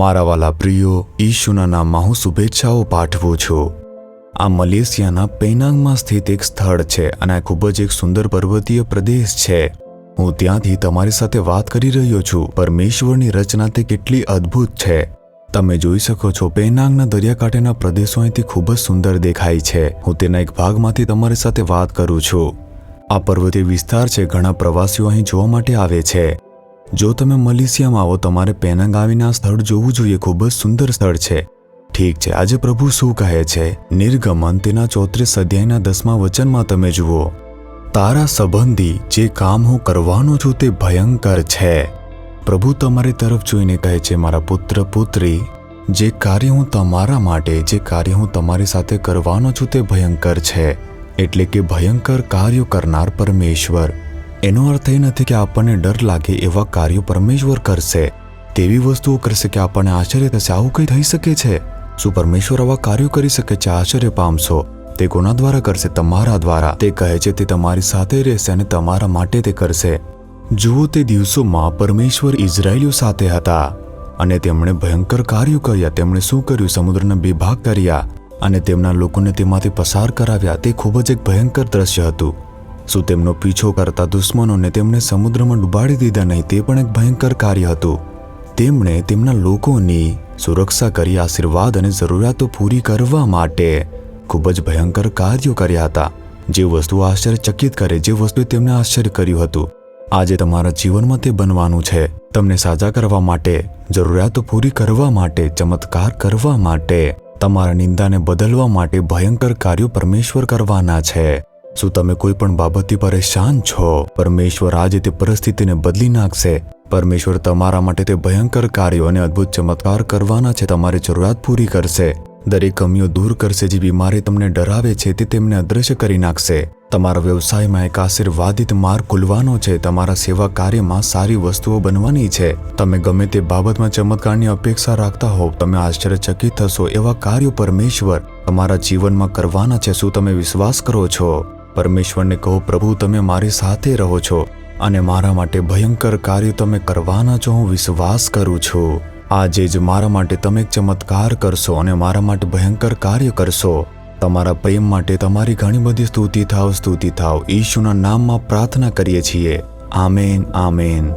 મારા વાલા પ્રિયો, ઈશુના નામમાં હું શુભેચ્છાઓ પાઠવું છું। આ મલેશિયાના પેનાંગમાં સ્થિત એક સ્થળ છે અને આ ખૂબ જ એક સુંદર પર્વતીય પ્રદેશ છે। હું ત્યાંથી તમારી સાથે વાત કરી રહ્યો છું। પરમેશ્વરની રચના તે કેટલી અદ્ભુત છે। તમે જોઈ શકો છો, પેનાંગના દરિયાકાંઠાના પ્રદેશો અહીંથી ખૂબ જ સુંદર દેખાય છે। હું તેના એક ભાગમાંથી તમારી સાથે વાત કરું છું। આ પર્વતીય વિસ્તાર છે, ઘણા પ્રવાસીઓ અહીં જોવા માટે આવે છે। જો તમે મલેશિયામાં આવો, તમારે પેનાંગ આવીને આ સ્થળ જોવું જોઈએ। ખૂબ જ સુંદર સ્થળ છે। ઠીક છે, આજે પ્રભુ શું કહે છે? નિર્ગમન તેના 34 અધ્યાયના 10મા વચનમાં તમે જુઓ, તારા સંબંધી જે કામ હું કરવાનો છું તે ભયંકર છે। પ્રભુ તમારી તરફ જોઈને કહે છે, મારા પુત્ર પુત્રી, જે કાર્ય હું તમારા માટે, જે કાર્ય હું તમારી સાથે કરવાનો છું તે ભયંકર છે। એટલે કે ભયંકર કાર્યો કરનાર પરમેશ્વર। એનો અર્થ એ નથી કે આપણને ડર લાગે એવા કાર્યો પરમેશ્વર કરશે, તેવી વસ્તુઓ કરશે કે આપણને આશ્ચર્ય થશે, આવું કંઈ થઈ શકે છે? શું પરમેશ્વર આવા કાર્યો કરી શકે છે? આશ્ચર્ય પામશો। તે કોના દ્વારા કરશે? તમારા દ્વારા। તે કહે છે તે તમારી સાથે રહેશે અને તમારા માટે તે કરશે। જુઓ, તે દિવસોમાં પરમેશ્વર ઇઝરાયેલીઓ સાથે હતા અને તેમણે ભયંકર કાર્યો કર્યા। તેમણે શું કર્યું? સમુદ્રના 2 ભાગ કર્યા અને તેમના લોકોને તેમાંથી પસાર કરાવ્યા। તે ખૂબ જ એક ભયંકર દ્રશ્ય હતું। શું તેમનો પીછો કરતા દુશ્મનોને તેમણે સમુદ્રમાં ડૂબાડી દીધા નહીં? તે પણ એક ભયંકર કાર્ય હતું। તેમણે તેમના લોકોની સુરક્ષા કરી, આશીર્વાદ અને જરૂરિયાતો પૂરી કરવા માટે ખૂબ જ ભયંકર કાર્યો કર્યા હતા। જે વસ્તુઓ આશ્ચર્યચકિત કરે, જે વસ્તુએ તેમને આશ્ચર્ય કર્યું હતું, આજે તમારા જીવનમાં તે બનવાનું છે। તમને સાજા કરવા માટે, જરૂરિયાતો પૂરી કરવા માટે, ચમત્કાર કરવા માટે, તમારા નિંદાને બદલવા માટે ભયંકર કાર્યો પરમેશ્વર કરવાના છે। શું તમે કોઈ પણ બાબતથી પરેશાન છો? પરમેશ્વર આજે તે પરિસ્થિતિને બદલી નાખશે। પરમેશ્વર તમારા માટે તે ભયંકર કાર્યો અને અદ્ભુત ચમત્કાર કરવાના છે। તમારી જરૂરિયાત પૂરી કરશે, દરેક કમીઓ દૂર કરશે। જે બીમારી તમને ડરાવે છે તે તેમને અદ્રશ્ય કરી નાખશે। તમારા વ્યવસાયમાં એક આશીર્વાદિત માર્ગ ખુલવાનો છે। તમારા સેવા કાર્યમાં સારી વસ્તુઓ બનવાની છે। તમે ગમે તે બાબતમાં ચમત્કારની અપેક્ષા રાખતા હોવ, તમે આશ્ચર્યચકિત થશો। એવા કાર્યો પરમેશ્વર તમારા જીવનમાં કરવાના છે। શું તમે વિશ્વાસ કરો છો? પરમેશ્વરને કહો, પ્રભુ તમે મારી સાથે રહો છો અને મારા માટે ભયંકર કાર્યો તમે કરવાના છો। હું વિશ્વાસ કરું છું આજે જ મારા માટે તમે એક ચમત્કાર કરશો અને મારા માટે ભયંકર કાર્ય કરશો। તમારા પ્રેમ માટે તમારી ઘણી બધી સ્તુતિ થાવ, સ્તુતિ થાવ। ઈશુના નામમાં પ્રાર્થના કરીએ છીએ। Amen, amen.